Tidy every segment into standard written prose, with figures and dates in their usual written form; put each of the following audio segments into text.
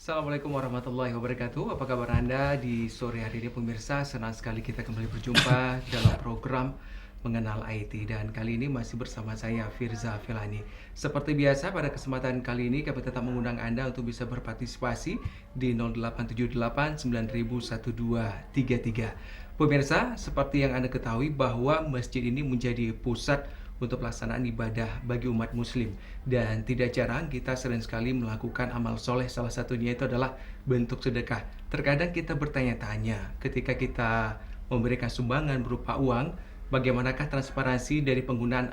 Assalamualaikum warahmatullahi wabarakatuh. Apa kabar Anda di sore hari ini pemirsa? Senang sekali kita kembali berjumpa dalam program Mengenal IT. Dan kali ini masih bersama saya Firza Filani. Seperti biasa pada kesempatan kali ini kami tetap mengundang Anda untuk bisa berpartisipasi di 0878 9000 1233. Pemirsa, seperti yang Anda ketahui bahwa masjid ini menjadi pusat untuk pelaksanaan ibadah bagi umat muslim, dan tidak jarang kita sering sekali melakukan amal soleh. Salah satunya itu adalah bentuk sedekah. Terkadang kita bertanya-tanya ketika kita memberikan sumbangan berupa uang, bagaimanakah transparansi dari penggunaan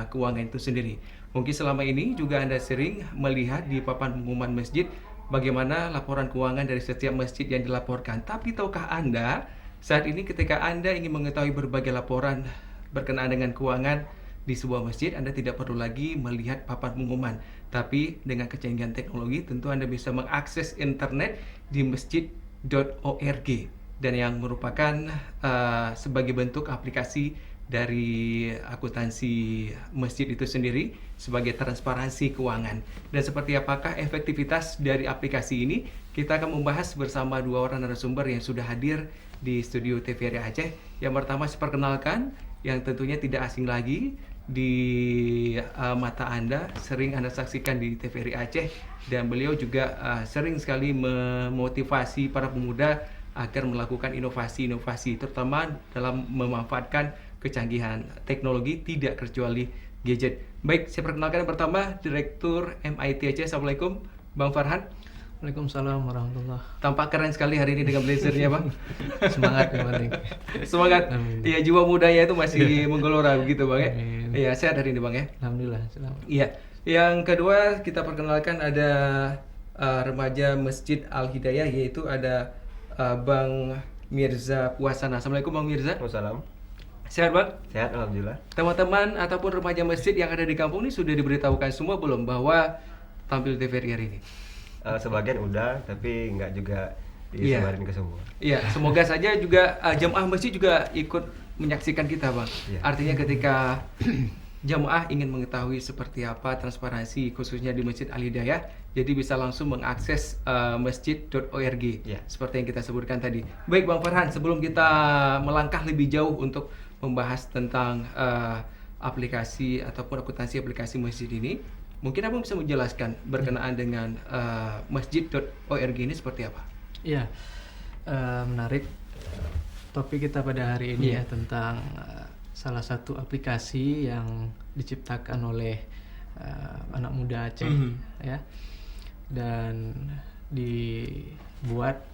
keuangan itu sendiri. Mungkin selama ini juga Anda sering melihat di papan pengumuman masjid bagaimana laporan keuangan dari setiap masjid yang dilaporkan. Tapi tahukah Anda, saat ini ketika Anda ingin mengetahui berbagai laporan berkenaan dengan keuangan di sebuah masjid, Anda tidak perlu lagi melihat papan pengumuman. Tapi dengan kecanggihan teknologi, tentu Anda bisa mengakses internet di masjid.org, dan yang merupakan sebagai bentuk aplikasi dari akuntansi masjid itu sendiri sebagai transparansi keuangan. Dan seperti apakah efektivitas dari aplikasi ini, kita akan membahas bersama dua orang narasumber yang sudah hadir di studio TVRI Aceh. Yang pertama saya perkenalkan, yang tentunya tidak asing lagi di mata Anda, sering Anda saksikan di TVRI Aceh, dan beliau juga sering sekali memotivasi para pemuda agar melakukan inovasi-inovasi, terutama dalam memanfaatkan kecanggihan teknologi, tidak kecuali gadget. Baik, saya perkenalkan yang pertama, Direktur MIT Aceh. Assalamualaikum, Bang Farhan. Waalaikumsalam warahmatullah. Tampak keren sekali hari ini dengan blazernya, Bang. Semangat yang penting. Semangat. Iya, jiwa mudanya itu masih menggelora begitu, Bang ya. Amin. Iya, sehat hari ini, Bang ya. Alhamdulillah, selamat. Iya. Yang kedua kita perkenalkan ada remaja Masjid Al Hidayah, yaitu ada Bang Mirza Puasana. Assalamualaikum, Bang Mirza. Waalaikumsalam. Sehat, Bang? Sehat, alhamdulillah. Teman-teman ataupun remaja masjid yang ada di kampung ini sudah diberitahukan semua belum bahwa tampil TVRI hari ini? Sebagian udah, tapi nggak juga Iya. disebarin ke semua. Iya, semoga saja juga jamaah masjid juga ikut menyaksikan kita, Bang. Iya. Artinya ketika jamaah ingin mengetahui seperti apa transparansi khususnya di Masjid Al Hidayah, jadi bisa langsung mengakses masjid.org, Iya. seperti yang kita sebutkan tadi. Baik, Bang Farhan, sebelum kita melangkah lebih jauh untuk membahas tentang aplikasi ataupun akuntansi aplikasi masjid ini, mungkin Abang bisa menjelaskan berkenaan dengan masjid.org ini seperti apa? Iya, menarik topik kita pada hari ini Iya. ya, tentang salah satu aplikasi yang diciptakan oleh anak muda Aceh, ya, dan dibuat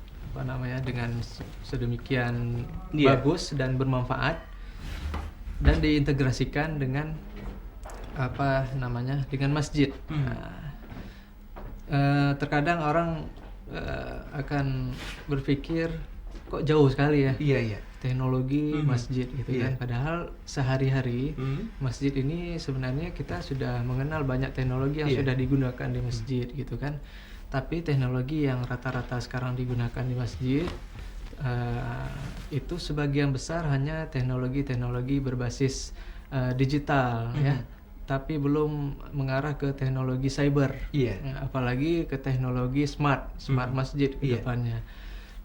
dengan sedemikian Iya. bagus dan bermanfaat, dan diintegrasikan dengan dengan masjid. Terkadang orang akan berpikir kok jauh sekali ya Iya, iya. teknologi masjid gitu Iya. kan, padahal sehari-hari masjid ini sebenarnya kita sudah mengenal banyak teknologi yang Iya. sudah digunakan di masjid gitu kan, tapi teknologi yang rata-rata sekarang digunakan di masjid itu sebagian besar hanya teknologi-teknologi berbasis digital ya, tapi belum mengarah ke teknologi cyber. Iya. Ya, apalagi ke teknologi smart masjid ke Iya. depannya.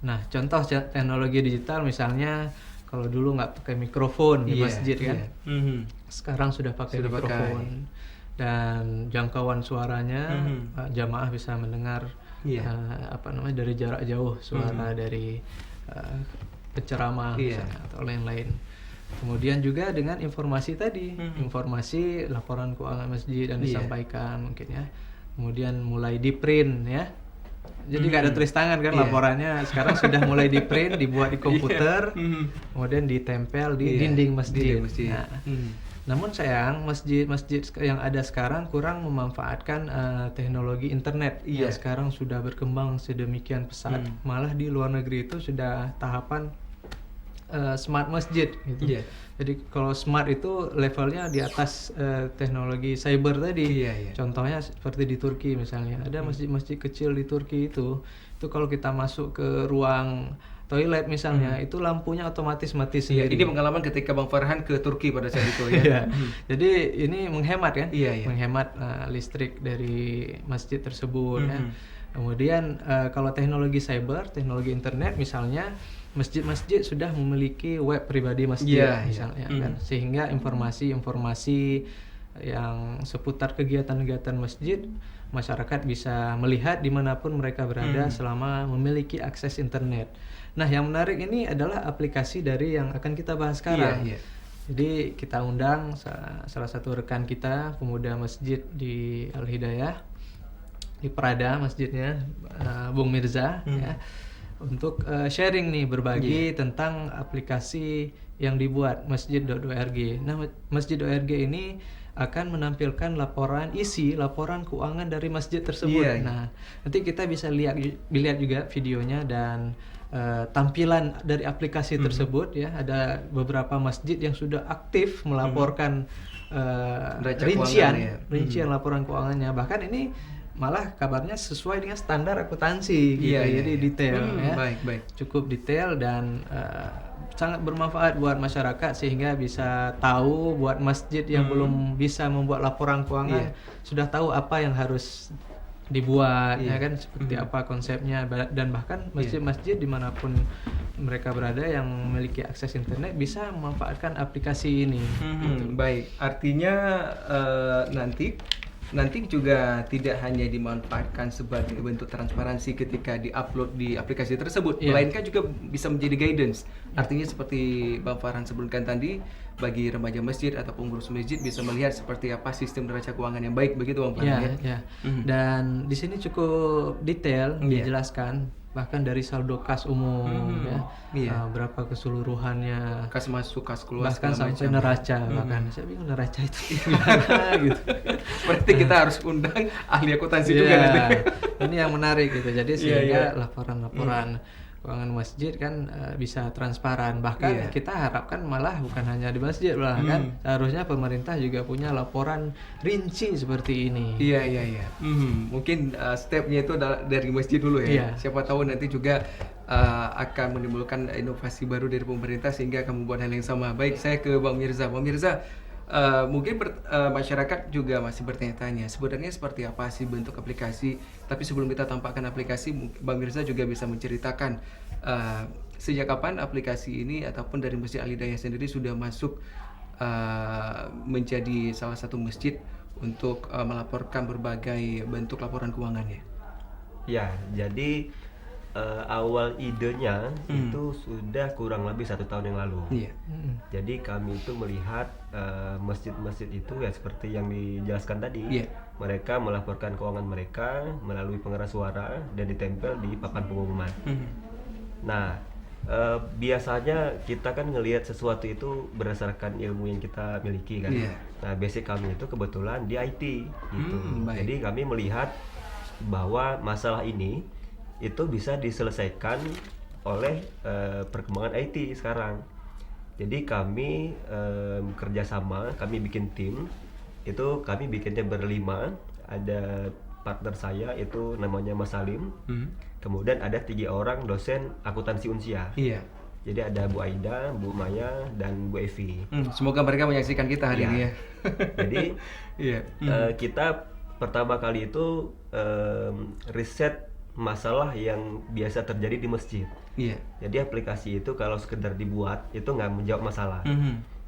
Nah, contoh teknologi digital misalnya, kalau dulu nggak pakai mikrofon di Iya, masjid kan, iya. sekarang sudah pakai Sudah mikrofon dan jangkauan suaranya jamaah bisa mendengar Iya. dari jarak jauh suara dari penceramah Iya. misalnya, atau lain-lain. Kemudian juga dengan informasi tadi, informasi laporan keuangan masjid yang Iya. disampaikan mungkin ya. Kemudian mulai di print ya. Jadi nggak ada tulis tangan kan, Iya. laporannya sekarang sudah mulai di print, dibuat di komputer, kemudian ditempel di Iya, dinding masjid. dinding masjid. Nah, namun sayang masjid-masjid yang ada sekarang kurang memanfaatkan teknologi internet Iya. yang sekarang sudah berkembang sedemikian pesat. Malah di luar negeri itu sudah tahapan smart masjid gitu. Iya. Jadi kalau smart itu levelnya di atas teknologi cyber tadi. Iya, iya. Contohnya seperti di Turki misalnya, ada masjid-masjid kecil di Turki itu kalau kita masuk ke ruang toilet misalnya, itu lampunya otomatis mati Iya, sendiri. ini pengalaman ketika Bang Farhan ke Turki pada saat itu ya. Iya. Jadi ini menghemat kan, Iya, iya. menghemat listrik dari masjid tersebut ya. Kemudian kalau teknologi cyber, teknologi internet misalnya, masjid-masjid sudah memiliki web pribadi masjid misalnya kan, sehingga informasi-informasi yang seputar kegiatan-kegiatan masjid, masyarakat bisa melihat dimanapun mereka berada selama memiliki akses internet. Nah, yang menarik ini adalah aplikasi dari yang akan kita bahas sekarang. Jadi kita undang salah satu rekan kita, pemuda masjid di Al Hidayah, di Prada masjidnya, Bung Mirza, ya, untuk sharing nih, berbagi tentang aplikasi yang dibuat masjid.org. Nah, masjid.org ini akan menampilkan laporan keuangan dari masjid tersebut. Nah, nanti kita bisa lihat juga videonya dan tampilan dari aplikasi tersebut, ya. Ada beberapa masjid yang sudah aktif melaporkan rincian laporan keuangannya. Bahkan ini malah kabarnya sesuai dengan standar akuntansi gitu. Jadi detail, ya. Cukup detail dan sangat bermanfaat buat masyarakat, sehingga bisa tahu, buat masjid yang belum bisa membuat laporan keuangan sudah tahu apa yang harus dibuat, ya kan, seperti apa konsepnya. Dan bahkan masjid-masjid dimanapun mereka berada yang memiliki akses internet bisa memanfaatkan aplikasi ini. Baik, artinya nanti juga tidak hanya dimanfaatkan sebagai bentuk transparansi ketika diupload di aplikasi tersebut, melainkan juga bisa menjadi guidance. Artinya seperti Bang Farhan sebutkan tadi, bagi remaja masjid atau pengurus masjid bisa melihat seperti apa sistem neraca keuangan yang baik, begitu Bang Farhan, ya? Dan di sini cukup detail dijelaskan, bahkan dari saldo kas umum, berapa keseluruhannya, kas masuk, kas keluar, bahkan sampai neraca. Bahkan saya bingung neraca itu gimana gitu. Berarti kita harus undang ahli akuntansi juga nanti. Ini yang menarik gitu. Jadi sehingga laporan-laporan keuangan masjid kan bisa transparan. Bahkan kita harapkan malah bukan hanya di masjid, kan seharusnya pemerintah juga punya laporan rinci seperti ini. Mungkin stepnya itu adalah dari masjid dulu, ya. Siapa tahu nanti juga akan menimbulkan inovasi baru dari pemerintah sehingga akan membuat hal yang sama. Baik, saya ke Bang Mirza. Bang Mirza, mungkin masyarakat juga masih bertanya-tanya sebenarnya seperti apa sih bentuk aplikasi. Tapi sebelum kita tampakkan aplikasi, Bang Mirza juga bisa menceritakan sejak kapan aplikasi ini ataupun dari Masjid Al Hidayah sendiri sudah masuk menjadi salah satu masjid untuk melaporkan berbagai bentuk laporan keuangannya. Ya, jadi awal idenya itu sudah kurang lebih 1 tahun yang lalu. Jadi kami itu melihat masjid-masjid itu ya seperti yang dijelaskan tadi, mereka melaporkan keuangan mereka melalui pengeras suara dan ditempel di papan pengumuman. Nah, biasanya kita kan ngelihat sesuatu itu berdasarkan ilmu yang kita miliki kan. Nah, basic kami itu kebetulan di IT gitu. Jadi kami melihat bahwa masalah ini itu bisa diselesaikan oleh perkembangan IT sekarang. Jadi kami kerjasama, kami bikin tim. Itu kami bikinnya berlima. Ada partner saya itu namanya Mas Salim. Kemudian ada 3 orang dosen akuntansi Unsia. Jadi ada Bu Aida, Bu Maya, dan Bu Evi. Semoga mereka menyaksikan kita hari ini, ya. Jadi kita pertama kali itu riset masalah yang biasa terjadi di masjid. Jadi aplikasi itu kalau sekedar dibuat itu nggak menjawab masalah.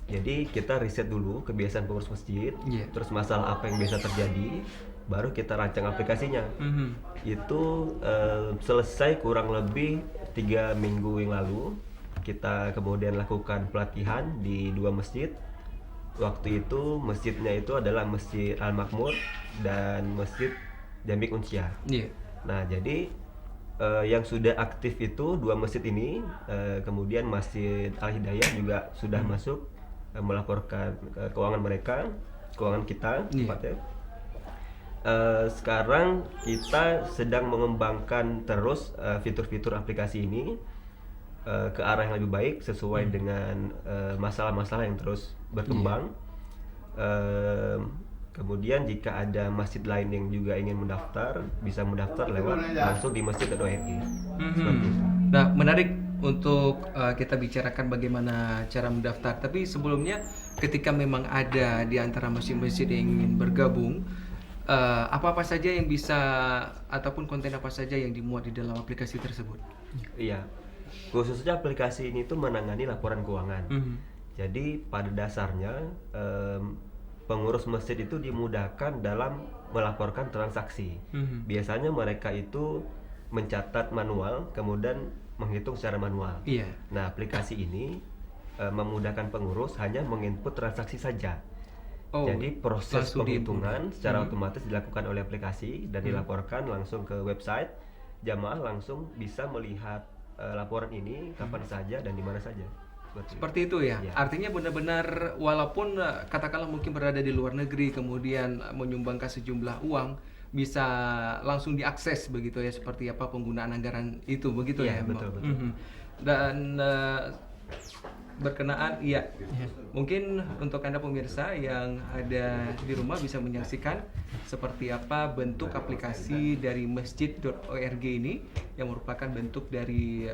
Jadi kita riset dulu kebiasaan pengurus masjid, terus masalah apa yang biasa terjadi, baru kita rancang aplikasinya. Itu selesai kurang lebih 3 minggu yang lalu. Kita kemudian lakukan pelatihan di 2 masjid. Waktu itu masjidnya itu adalah Masjid Al Makmur dan Masjid Jamik Unsia. Nah, jadi yang sudah aktif itu 2 masjid ini, kemudian Masjid Al Hidayah juga sudah masuk melaporkan keuangan mereka, keuangan kita tepatnya. Sekarang kita sedang mengembangkan terus fitur-fitur aplikasi ini ke arah yang lebih baik sesuai dengan masalah-masalah yang terus berkembang. Kemudian jika ada masjid lain yang juga ingin mendaftar, bisa mendaftar lewat langsung di masjid.org. Seperti itu. Nah, menarik untuk kita bicarakan bagaimana cara mendaftar. Tapi sebelumnya, ketika memang ada di antara masjid-masjid yang ingin bergabung, apa-apa saja yang bisa ataupun konten apa saja yang dimuat di dalam aplikasi tersebut? Iya, khususnya aplikasi ini tuh menangani laporan keuangan. Jadi pada dasarnya pengurus masjid itu dimudahkan dalam melaporkan transaksi. Biasanya mereka itu mencatat manual, kemudian menghitung secara manual. Iya. Nah, aplikasi ini memudahkan pengurus hanya menginput transaksi saja. Jadi proses penghitungan secara otomatis dilakukan oleh aplikasi dan dilaporkan langsung ke website. Jamaah langsung bisa melihat laporan ini kapan saja dan di mana saja. Seperti itu ya. Artinya benar-benar walaupun katakanlah mungkin berada di luar negeri kemudian menyumbangkan sejumlah uang, bisa langsung diakses begitu ya, seperti apa penggunaan anggaran itu begitu ya. Betul. Dan berkenaan mungkin untuk Anda pemirsa yang ada di rumah bisa menyaksikan seperti apa bentuk aplikasi dari masjid.org ini yang merupakan bentuk dari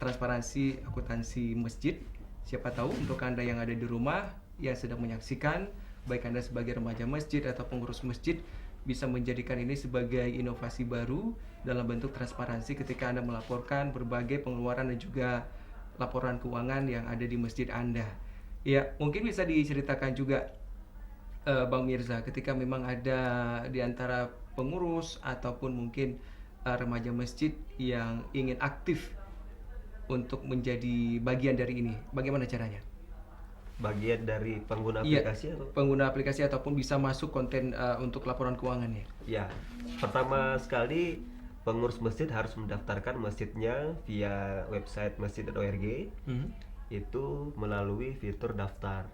transparansi akuntansi masjid. Siapa tahu untuk Anda yang ada di rumah yang sedang menyaksikan, baik Anda sebagai remaja masjid atau pengurus masjid, bisa menjadikan ini sebagai inovasi baru dalam bentuk transparansi ketika Anda melaporkan berbagai pengeluaran dan juga laporan keuangan yang ada di masjid Anda. Ya, mungkin bisa diceritakan juga Bang Mirza, ketika memang ada di antara pengurus ataupun mungkin remaja masjid yang ingin aktif untuk menjadi bagian dari ini, bagaimana caranya? Bagian dari pengguna aplikasi atau? Pengguna aplikasi ataupun bisa masuk konten untuk laporan keuangannya? Ya, pertama sekali pengurus masjid harus mendaftarkan masjidnya via website masjid.org. Itu melalui fitur daftar.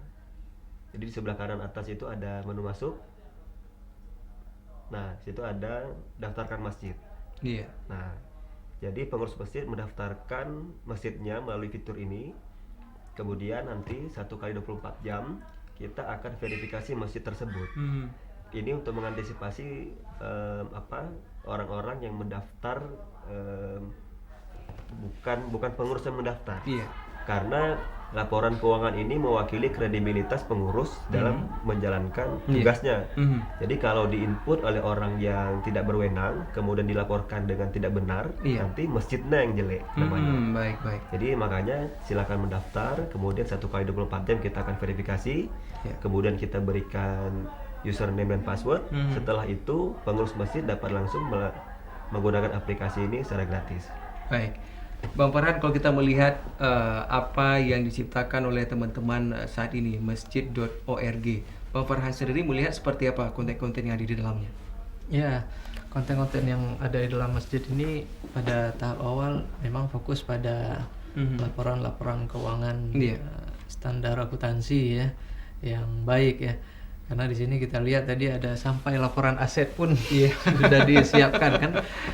Jadi di sebelah kanan atas itu ada menu masuk. Nah, situ ada daftarkan masjid. Iya. Nah, jadi pengurus masjid mendaftarkan masjidnya melalui fitur ini. Kemudian nanti 1 kali 24 jam kita akan verifikasi masjid tersebut. Ini untuk mengantisipasi orang-orang yang mendaftar bukan pengurus yang mendaftar. Iya. Karena laporan keuangan ini mewakili kredibilitas pengurus dalam menjalankan tugasnya. Jadi kalau diinput oleh orang yang tidak berwenang kemudian dilaporkan dengan tidak benar, nanti masjidnya yang jelek namanya. Baik. Jadi makanya silakan mendaftar, kemudian 1 kali 24 jam kita akan verifikasi. Kemudian kita berikan username dan password. Setelah itu pengurus masjid dapat langsung menggunakan aplikasi ini secara gratis. Baik, Bang Farhan, kalau kita melihat apa yang diciptakan oleh teman-teman saat ini masjid.org, Bang Farhan sendiri melihat seperti apa konten-konten yang ada di dalamnya? Ya, konten-konten yang ada di dalam masjid ini pada tahap awal memang fokus pada laporan-laporan keuangan standar akuntansi ya, yang baik ya. Karena di sini kita lihat tadi ada sampai laporan aset pun sudah disiapkan kan.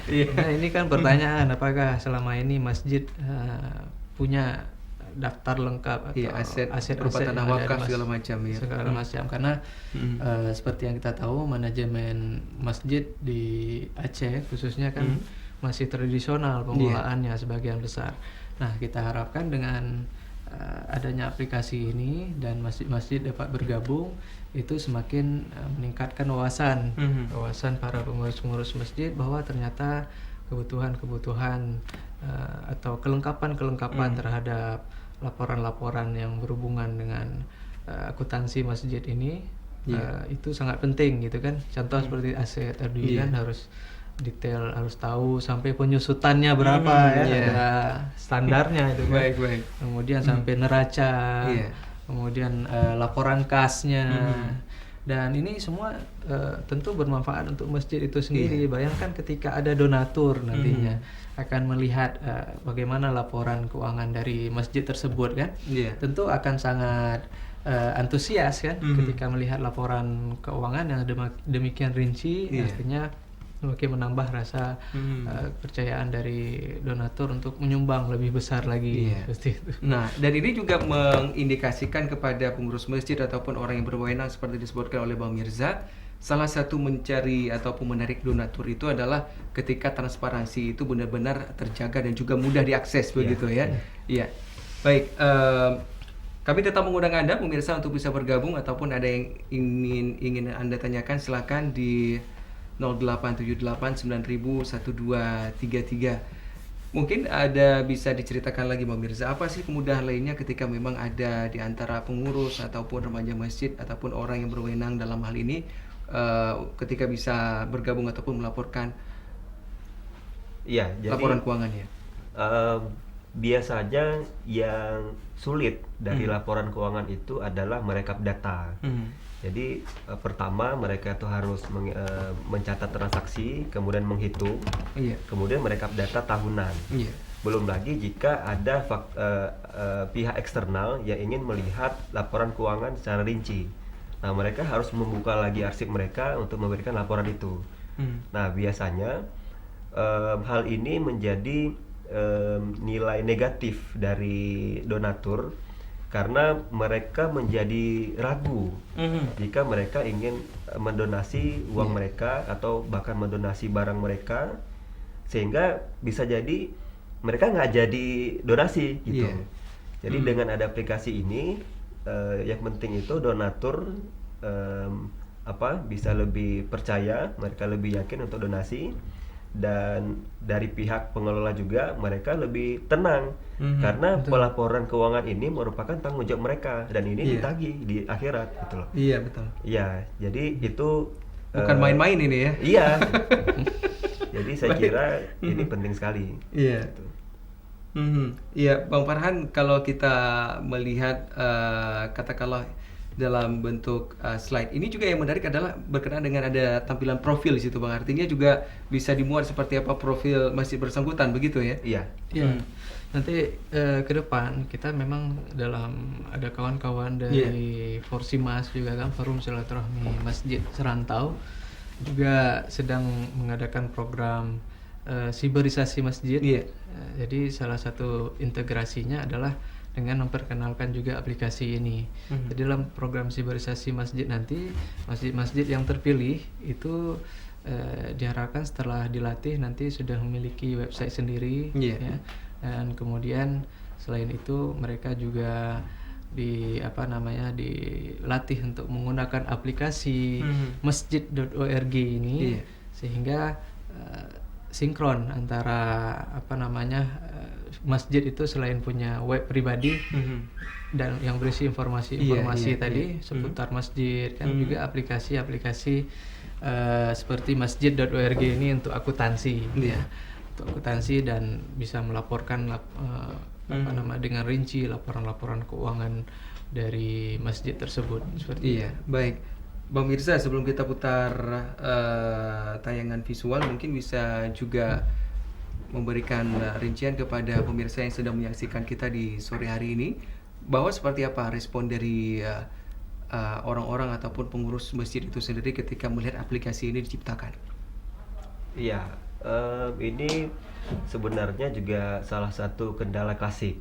Nah, ini kan pertanyaan, apakah selama ini masjid punya daftar lengkap atau aset berupa tanah wakaf segala macam karena seperti yang kita tahu manajemen masjid di Aceh khususnya kan masih tradisional pengelolaannya sebagian besar. Nah, kita harapkan dengan adanya aplikasi ini dan masjid-masjid dapat bergabung, itu semakin meningkatkan wawasan para pengurus-pengurus masjid bahwa ternyata kebutuhan-kebutuhan atau kelengkapan terhadap laporan-laporan yang berhubungan dengan akuntansi masjid ini itu sangat penting gitu kan. Contoh seperti aset tadi kan harus detail, harus tahu sampai penyusutannya berapa ada standarnya itu kan. Baik. Kemudian sampai neraca, kemudian laporan kasnya. Dan ini semua tentu bermanfaat untuk masjid itu sendiri. Bayangkan ketika ada donatur nantinya akan melihat bagaimana laporan keuangan dari masjid tersebut kan. Tentu akan sangat antusias kan ketika melihat laporan keuangan yang demikian rinci. Artinya mungkin menambah rasa kepercayaan dari donatur untuk menyumbang lebih besar lagi seperti itu. Nah, dan ini juga mengindikasikan kepada pengurus masjid ataupun orang yang berwenang seperti disebutkan oleh Bang Mirza, salah satu mencari ataupun menarik donatur itu adalah ketika transparansi itu benar-benar terjaga dan juga mudah diakses begitu ya. Iya. Baik, Kami tetap mengundang Anda pemirsa untuk bisa bergabung ataupun ada yang ingin Anda tanyakan, silakan di 087890001233. Mungkin ada bisa diceritakan lagi pemirsa, apa sih kemudahan lainnya ketika memang ada di antara pengurus ataupun remaja masjid ataupun orang yang berwenang dalam hal ini ketika bisa bergabung ataupun melaporkan Iya, jadi laporan keuangannya. Biasanya yang sulit dari laporan keuangan itu adalah merekap data. Jadi pertama mereka itu harus mencatat transaksi, kemudian menghitung, kemudian merekap data tahunan. Belum lagi jika ada pihak eksternal yang ingin melihat laporan keuangan secara rinci. Nah, mereka harus membuka lagi arsip mereka untuk memberikan laporan itu. Nah, biasanya hal ini menjadi nilai negatif dari donatur karena mereka menjadi ragu jika mereka ingin mendonasi uang mereka atau bahkan mendonasi barang mereka, sehingga bisa jadi mereka nggak jadi donasi gitu. Jadi dengan ada aplikasi ini yang penting itu donatur bisa lebih percaya, mereka lebih yakin untuk donasi. Dan dari pihak pengelola juga mereka lebih tenang karena pelaporan keuangan ini merupakan tanggung jawab mereka dan ini ditagih di akhirat gitu loh. Iya, betul. Iya, jadi itu bukan main-main ini ya. Iya. Jadi saya kira ini penting sekali. Iya. Gitu. Iya, Bang Farhan, kalau kita melihat katakanlah dalam bentuk slide ini juga yang menarik adalah berkenaan dengan ada tampilan profil di situ, Bang. Artinya juga bisa dimuat seperti apa profil masjid bersangkutan, begitu ya? Iya. Nanti ke depan kita memang ada kawan-kawan dari Forsimas juga kan, Forum Silaturahmi Masjid Serantau, juga sedang mengadakan program siberisasi masjid. Jadi salah satu integrasinya adalah dengan memperkenalkan juga aplikasi ini. Jadi dalam program siberisasi masjid nanti, masjid-masjid yang terpilih itu diharapkan setelah dilatih nanti sudah memiliki website sendiri, ya. Dan kemudian selain itu mereka juga dilatih untuk menggunakan aplikasi masjid.org ini, sehingga sinkron antara masjid itu selain punya web pribadi dan yang berisi informasi tadi seputar masjid, kan juga aplikasi-aplikasi seperti masjid.org ini untuk akuntansi, untuk akuntansi dan bisa melaporkan dengan rinci laporan-laporan keuangan dari masjid tersebut seperti itu. Baik. Bang Mirza, sebelum kita putar tayangan visual, mungkin bisa juga memberikan rincian kepada pemirsa yang sedang menyaksikan kita di sore hari ini, bahwa seperti apa respon dari orang-orang ataupun pengurus masjid itu sendiri ketika melihat aplikasi ini diciptakan. Iya, ini sebenarnya juga salah satu kendala klasik.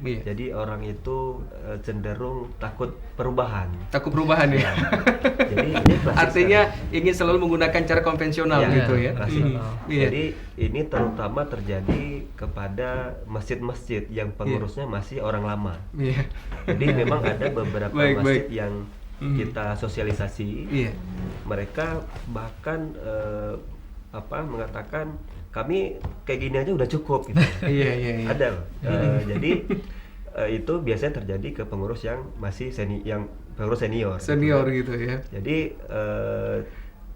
Jadi orang itu cenderung takut perubahan. Takut perubahan ya. Jadi ini klasik. Artinya ingin selalu menggunakan cara konvensional gitu ya. Jadi ini terutama terjadi kepada masjid-masjid yang pengurusnya masih orang lama. Jadi memang ada beberapa masjid yang kita sosialisasi. Mereka bahkan mengatakan kami kayak gini aja udah cukup gitu. Ada. Jadi itu biasanya terjadi ke pengurus yang masih pengurus senior gitu ya. Jadi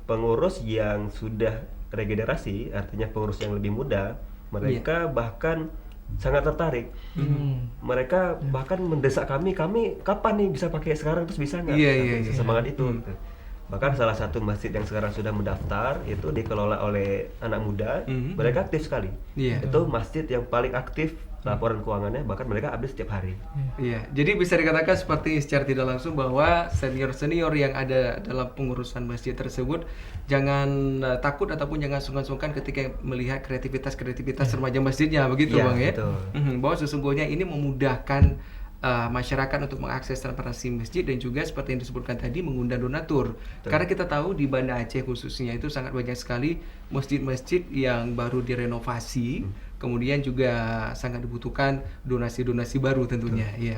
pengurus yang sudah regenerasi, artinya pengurus yang lebih muda, mereka bahkan sangat tertarik. Mereka bahkan mendesak kami kapan nih bisa pakai sekarang, terus bisa nggak? Semangat itu. Bahkan salah satu masjid yang sekarang sudah mendaftar itu dikelola oleh anak muda, mereka aktif sekali. Itu masjid yang paling aktif laporan keuangannya, bahkan mereka update setiap hari. Jadi bisa dikatakan seperti secara tidak langsung bahwa senior-senior yang ada dalam pengurusan masjid tersebut jangan takut ataupun jangan sungkan-sungkan ketika melihat kreativitas remaja masjidnya, begitu Bang ya. Bahwa sesungguhnya ini memudahkan masyarakat untuk mengakses transportasi masjid dan juga seperti yang disebutkan tadi mengundang donatur. Karena kita tahu di Banda Aceh khususnya itu sangat banyak sekali masjid-masjid yang baru direnovasi, kemudian juga sangat dibutuhkan donasi-donasi baru tentunya. Ya.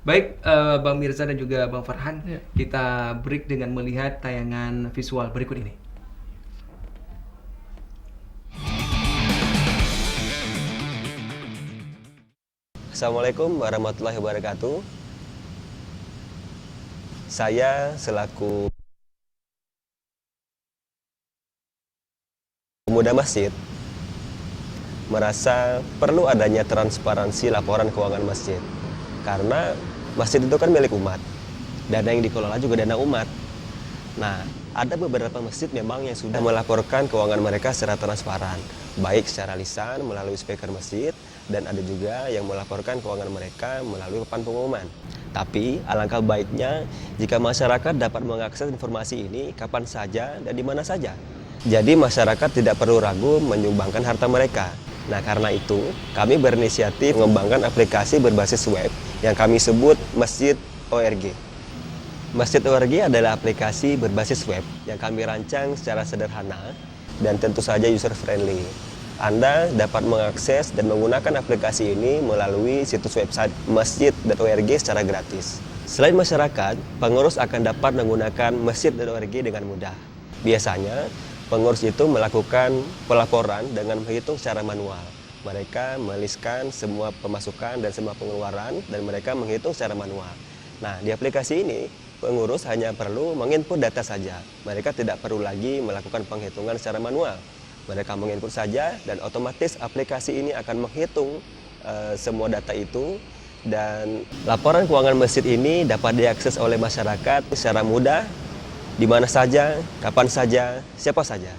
Baik, Bang Mirza dan juga Bang Farhan, kita break dengan melihat tayangan visual berikut ini. Assalamualaikum warahmatullahi wabarakatuh. Saya selaku pemuda masjid merasa perlu adanya transparansi laporan keuangan masjid. Karena masjid itu kan milik umat. Dana yang dikelola juga dana umat. Nah, ada beberapa masjid memang yang sudah melaporkan keuangan mereka secara transparan, baik secara lisan melalui speaker masjid, dan ada juga yang melaporkan keuangan mereka melalui papan pengumuman. Tapi alangkah baiknya jika masyarakat dapat mengakses informasi ini kapan saja dan di mana saja. Jadi masyarakat tidak perlu ragu menyumbangkan harta mereka. Nah, karena itu kami berinisiatif mengembangkan aplikasi berbasis web yang kami sebut Masjid.org. Masjid.org adalah aplikasi berbasis web yang kami rancang secara sederhana dan tentu saja user friendly. Anda dapat mengakses dan menggunakan aplikasi ini melalui situs website Masjid.org secara gratis. Selain masyarakat, pengurus akan dapat menggunakan Masjid.org dengan mudah. Biasanya, pengurus itu melakukan pelaporan dengan menghitung secara manual. Mereka meliskan semua pemasukan dan semua pengeluaran dan mereka menghitung secara manual. Nah, di aplikasi ini, pengurus hanya perlu menginput data saja. Mereka tidak perlu lagi melakukan penghitungan secara manual. Mereka menginput saja dan otomatis aplikasi ini akan menghitung semua data itu, dan laporan keuangan masjid ini dapat diakses oleh masyarakat secara mudah, di mana saja, kapan saja, siapa saja.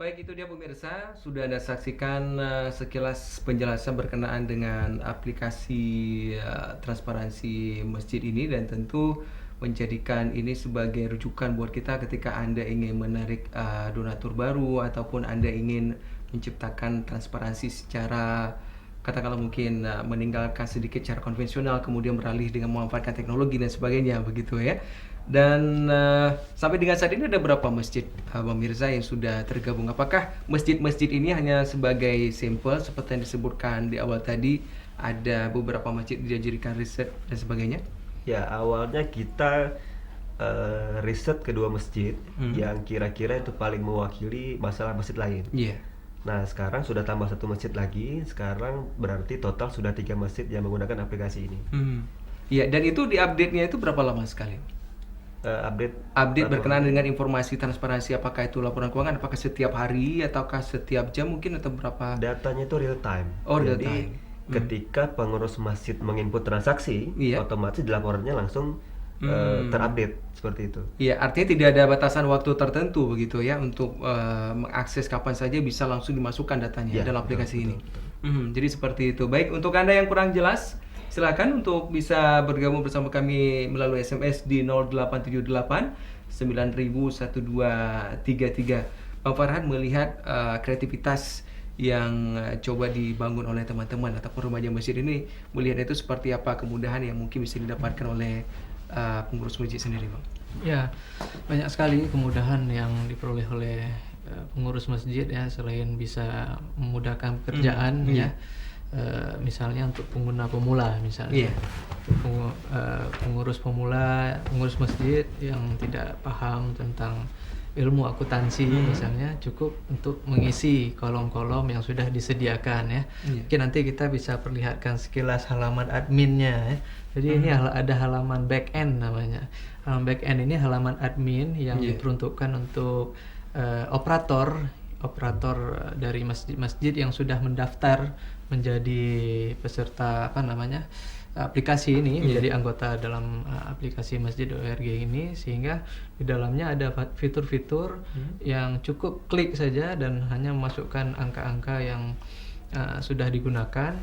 Baik, itu dia pemirsa, sudah Anda saksikan sekilas penjelasan berkenaan dengan aplikasi transparansi masjid ini, dan tentu menjadikan ini sebagai rujukan buat kita ketika Anda ingin menarik donatur baru ataupun Anda ingin menciptakan transparansi secara katakanlah mungkin meninggalkan sedikit cara konvensional kemudian beralih dengan memanfaatkan teknologi dan sebagainya begitu ya. Dan sampai dengan saat ini ada berapa masjid Bang Mirza yang sudah tergabung? Apakah masjid-masjid ini hanya sebagai sampel seperti yang disebutkan di awal tadi, ada beberapa masjid dijadikan riset dan sebagainya? Ya, awalnya kita riset kedua masjid yang kira-kira itu paling mewakili masalah masjid lain. Iya. Nah, sekarang sudah tambah satu masjid lagi. Sekarang berarti total sudah 3 masjid yang menggunakan aplikasi ini. Iya, dan itu diupdate-nya itu berapa lama sekali? Update berkenaan dengan informasi transparansi, apakah itu laporan keuangan, apakah setiap hari ataukah setiap jam mungkin atau berapa? Datanya itu real time. Oh, real time. Ketika pengurus masjid menginput transaksi, otomatis laporannya langsung terupdate seperti itu. Iya, artinya tidak ada batasan waktu tertentu begitu ya untuk mengakses kapan saja bisa langsung dimasukkan datanya dalam aplikasi ini. Jadi seperti itu. Baik, untuk Anda yang kurang jelas, silakan untuk bisa bergabung bersama kami melalui SMS di 0878 90001233. Bang Farhan melihat kreativitas yang coba dibangun oleh teman-teman ataupun remaja masjid ini, melihat itu seperti apa kemudahan yang mungkin bisa didapatkan oleh pengurus masjid sendiri, Bang? Ya, banyak sekali kemudahan yang diperoleh oleh pengurus masjid ya, selain bisa memudahkan pekerjaan ya. Misalnya untuk pengguna pemula misalnya, pengurus pemula, pengurus masjid yang tidak paham tentang ilmu akuntansi misalnya, cukup untuk mengisi kolom-kolom yang sudah disediakan ya. Mungkin nanti kita bisa perlihatkan sekilas halaman adminnya ya. Jadi ini ada halaman back end namanya. Halaman back end ini halaman admin yang diperuntukkan untuk operator dari masjid-masjid yang sudah mendaftar menjadi peserta aplikasi ini, menjadi anggota dalam aplikasi Masjid.org ini, sehingga di dalamnya ada fitur-fitur yang cukup klik saja dan hanya memasukkan angka-angka yang sudah digunakan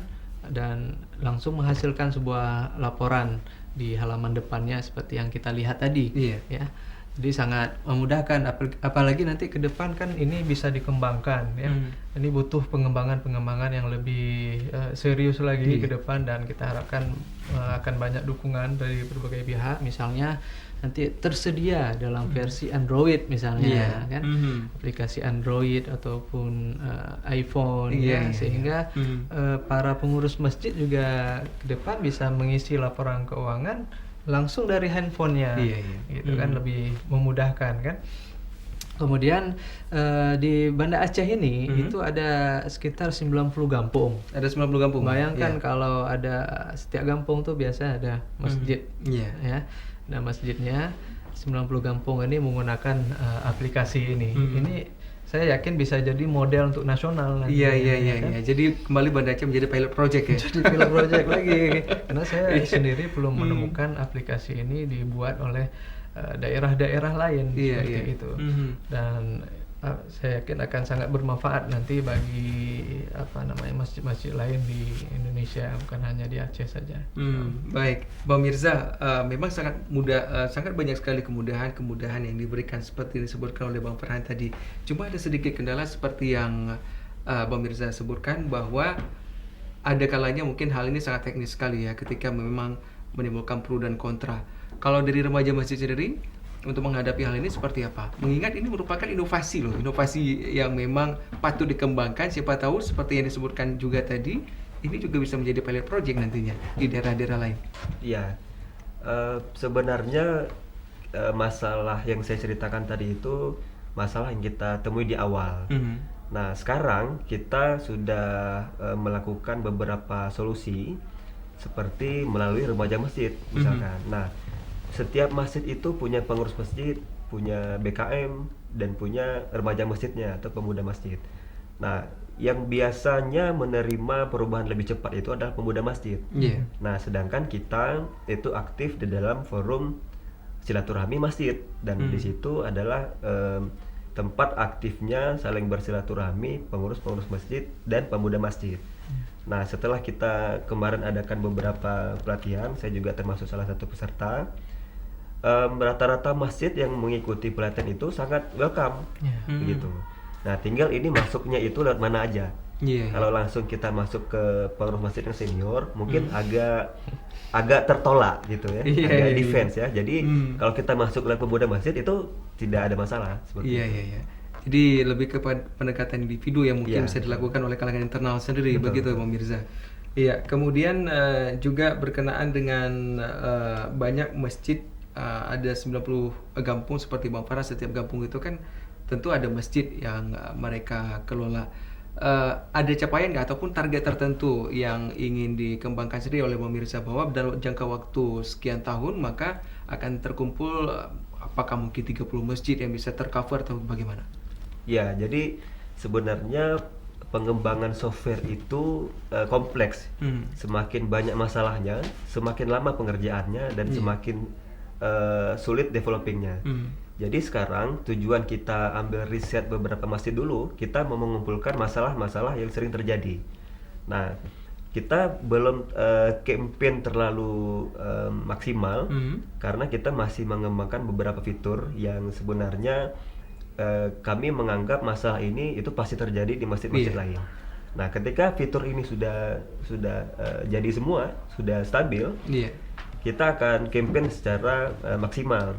dan langsung menghasilkan sebuah laporan di halaman depannya seperti yang kita lihat tadi ya. Jadi sangat memudahkan, apalagi nanti ke depan kan ini bisa dikembangkan ya. Ini butuh pengembangan yang lebih serius lagi ke depan, dan kita harapkan akan banyak dukungan dari berbagai pihak. Misalnya nanti tersedia dalam versi Android misalnya kan, aplikasi Android ataupun iPhone sehingga para pengurus masjid juga ke depan bisa mengisi laporan keuangan langsung dari handphonenya, gitu kan, lebih memudahkan kan. Kemudian di Banda Aceh ini itu ada sekitar 90 kampung. Ada 90 kampung. Bayangkan kalau ada setiap kampung tuh biasa ada masjid, ya. Nah, masjidnya 90 kampung ini menggunakan aplikasi ini. Ini saya yakin bisa jadi model untuk nasional nanti. Iya. Jadi kembali Banda Aceh menjadi pilot project ya. Jadi pilot project lagi. Karena saya sendiri belum menemukan aplikasi ini dibuat oleh daerah-daerah lain seperti itu. Dan saya yakin akan sangat bermanfaat nanti bagi masjid-masjid lain di Indonesia, bukan hanya di Aceh saja. Baik, Bang Mirza, memang sangat mudah, sangat banyak sekali kemudahan yang diberikan seperti disebutkan oleh Bang Farhan tadi. Cuma ada sedikit kendala seperti yang Bang Mirza sebutkan, bahwa ada kalanya mungkin hal ini sangat teknis sekali ya, ketika memang menimbulkan pro dan kontra. Kalau dari remaja masjid sendiri, untuk menghadapi hal ini seperti apa? Mengingat ini merupakan inovasi yang memang patut dikembangkan. Siapa tahu seperti yang disebutkan juga tadi, ini juga bisa menjadi pilot project nantinya di daerah-daerah lain. Iya, sebenarnya masalah yang saya ceritakan tadi itu masalah yang kita temui di awal. Nah, sekarang kita sudah melakukan beberapa solusi seperti melalui remaja masjid misalkan. Nah, setiap masjid itu punya pengurus masjid, punya BKM, dan punya remaja masjidnya atau pemuda masjid. Nah, yang biasanya menerima perubahan lebih cepat itu adalah pemuda masjid. Nah, sedangkan kita itu aktif di dalam forum silaturahmi masjid, dan di situ adalah tempat aktifnya saling bersilaturahmi pengurus-pengurus masjid dan pemuda masjid. Nah, setelah kita kemarin adakan beberapa pelatihan, saya juga termasuk salah satu peserta. Rata-rata masjid yang mengikuti pelatihan itu sangat welcome, begitu. Nah, tinggal ini masuknya itu lewat mana aja. Kalau langsung kita masuk ke pengurus masjid yang senior, mungkin agak tertolak gitu ya, agak defense ya. Jadi kalau kita masuk lewat pemuda masjid itu tidak ada masalah seperti itu. Jadi lebih kepada pendekatan individu yang mungkin bisa dilakukan oleh kalangan internal sendiri, begitu Bang Mirza. Iya, kemudian juga berkenaan dengan banyak masjid, ada 90 kampung seperti Bang Farhan. Setiap kampung itu kan tentu ada masjid yang mereka kelola. Ada capaian nggak ataupun target tertentu yang ingin dikembangkan sendiri oleh Bang Mirza, bahwa dalam jangka waktu sekian tahun maka akan terkumpul apakah mungkin 30 masjid yang bisa tercover atau bagaimana? Ya, jadi sebenarnya pengembangan software itu kompleks. Semakin banyak masalahnya, semakin lama pengerjaannya, dan semakin sulit developingnya. Jadi sekarang tujuan kita ambil riset beberapa masjid dulu, kita mau mengumpulkan masalah-masalah yang sering terjadi. Nah, kita belum campaign terlalu maksimal, karena kita masih mengembangkan beberapa fitur yang sebenarnya kami menganggap masalah ini itu pasti terjadi di masjid-masjid lain. Nah, ketika fitur ini sudah jadi semua, sudah stabil, kita akan campaign secara maksimal.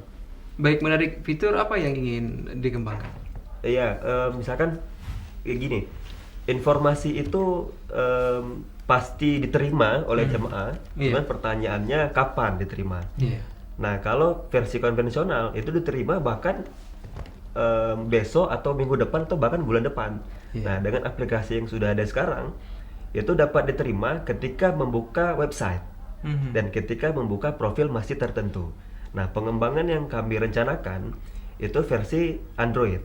Baik, menarik. Fitur apa yang ingin dikembangkan? Iya, misalkan kayak gini, informasi itu pasti diterima oleh jemaah, cuman pertanyaannya kapan diterima. Nah, kalau versi konvensional itu diterima bahkan besok atau minggu depan atau bahkan bulan depan. Nah, dengan aplikasi yang sudah ada sekarang, itu dapat diterima ketika membuka website dan ketika membuka profil masjid tertentu. Nah, pengembangan yang kami rencanakan itu versi Android.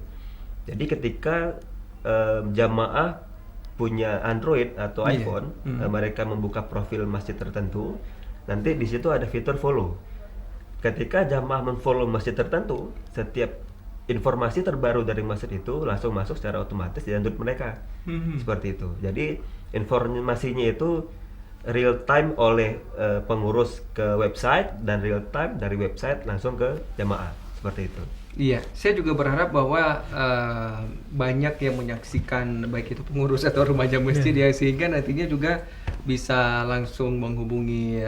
Jadi ketika jamaah punya Android atau iPhone, mereka membuka profil masjid tertentu, nanti di situ ada fitur follow. Ketika jamaah men-follow masjid tertentu, setiap informasi terbaru dari masjid itu langsung masuk secara otomatis di Android mereka. Seperti itu. Jadi informasinya itu real time oleh pengurus ke website, dan real time dari website langsung ke jamaah, seperti itu. Iya, saya juga berharap bahwa banyak yang menyaksikan baik itu pengurus atau remaja masjid ya, sehingga nantinya juga bisa langsung menghubungi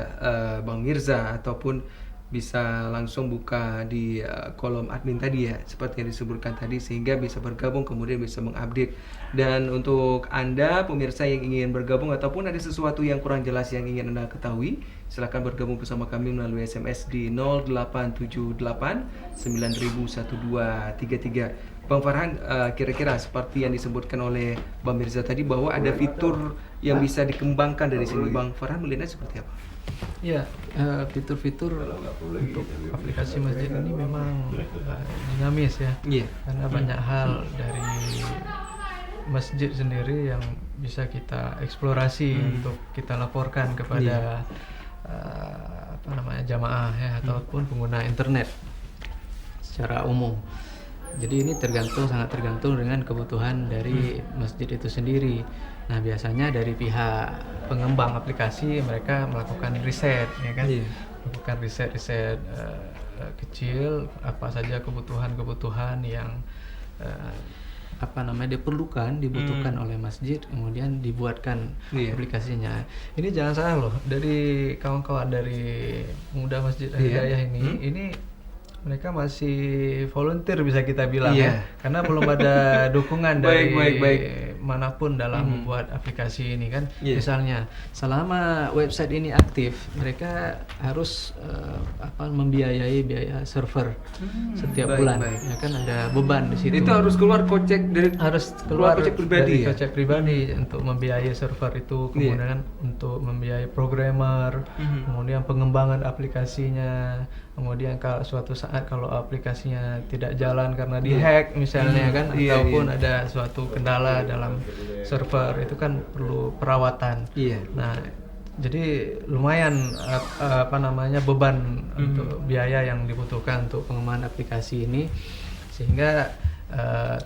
Bang Mirza ataupun bisa langsung buka di kolom admin tadi ya, seperti yang disebutkan tadi, sehingga bisa bergabung kemudian bisa mengupdate. Dan untuk Anda pemirsa yang ingin bergabung ataupun ada sesuatu yang kurang jelas yang ingin Anda ketahui, silakan bergabung bersama kami melalui SMS di 0878 90001233. Bang Farhan, kira-kira seperti yang disebutkan oleh Bang Mirza tadi bahwa ada fitur yang bisa dikembangkan dari sini. Bang Farhan melihatnya seperti apa? Ya, fitur-fitur untuk aplikasi masjid ini memang dinamis ya. Karena banyak hal dari masjid sendiri yang bisa kita eksplorasi untuk kita laporkan kepada jamaah ya, ataupun pengguna internet secara umum. Jadi ini sangat tergantung dengan kebutuhan dari masjid itu sendiri. Nah, biasanya dari pihak pengembang aplikasi mereka melakukan riset, ya kan? Melakukan riset kecil, apa saja kebutuhan yang dibutuhkan oleh masjid, kemudian dibuatkan aplikasinya. Ini jangan salah loh, dari kawan-kawan dari Pemuda Masjid Al-Hidayah ini mereka masih volunteer bisa kita bilang ya, karena belum ada dukungan dari manapun dalam membuat aplikasi ini kan. Misalnya selama website ini aktif, mereka harus membiayai biaya server setiap bulan. Ya kan ada beban di situ. Itu harus keluar kocek pribadi, kocek pribadi untuk membiayai server itu, kemudian untuk membiayai programmer, kemudian pengembangan aplikasinya. Kemudian kalau suatu saat kalau aplikasinya tidak jalan karena dihack misalnya kan, ataupun ada suatu kendala dalam server, itu kan perlu perawatan. Nah, jadi lumayan beban untuk biaya yang dibutuhkan untuk pengembangan aplikasi ini, sehingga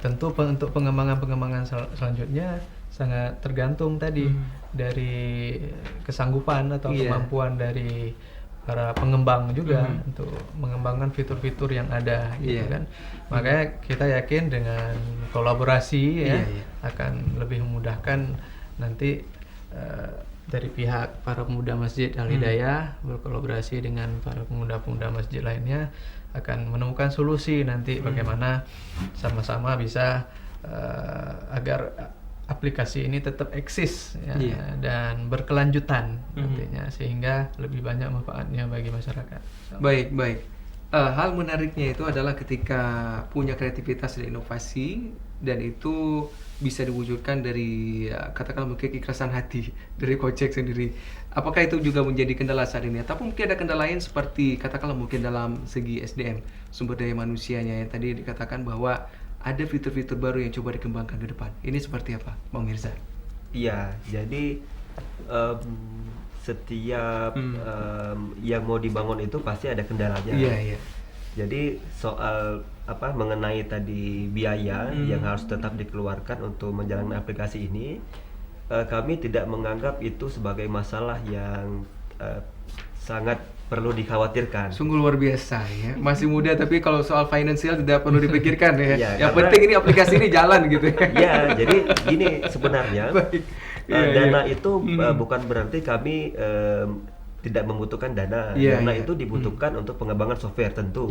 tentu untuk pengembangan selanjutnya sangat tergantung tadi dari kesanggupan atau kemampuan dari para pengembang juga untuk mengembangkan fitur-fitur yang ada gitu kan. Makanya kita yakin dengan kolaborasi akan lebih memudahkan nanti dari pihak para pemuda Masjid Al-Hidayah berkolaborasi dengan para pemuda-pemuda masjid lainnya akan menemukan solusi nanti bagaimana sama-sama bisa agar aplikasi ini tetap eksis dan berkelanjutan nantinya, sehingga lebih banyak manfaatnya bagi masyarakat. Baik. Hal menariknya itu adalah ketika punya kreativitas dan inovasi, dan itu bisa diwujudkan dari katakanlah mungkin keikhlasan hati dari Kocek sendiri. Apakah itu juga menjadi kendala saat ini? Ataupun mungkin ada kendala lain seperti katakanlah mungkin dalam segi SDM, sumber daya manusianya, yang tadi dikatakan bahwa ada fitur-fitur baru yang coba dikembangkan ke depan. Ini seperti apa, Bang Mirza? Iya, jadi setiap yang mau dibangun itu pasti ada kendalanya. Jadi soal mengenai tadi biaya yang harus tetap dikeluarkan untuk menjalankan aplikasi ini, kami tidak menganggap itu sebagai masalah yang sangat perlu dikhawatirkan. Sungguh luar biasa ya. Masih muda tapi kalau soal finansial tidak perlu dipikirkan ya. Yang penting ini aplikasi ini jalan gitu ya. Ya, jadi gini sebenarnya dana itu bukan berarti kami tidak membutuhkan dana. Dana itu dibutuhkan untuk pengembangan software tentu.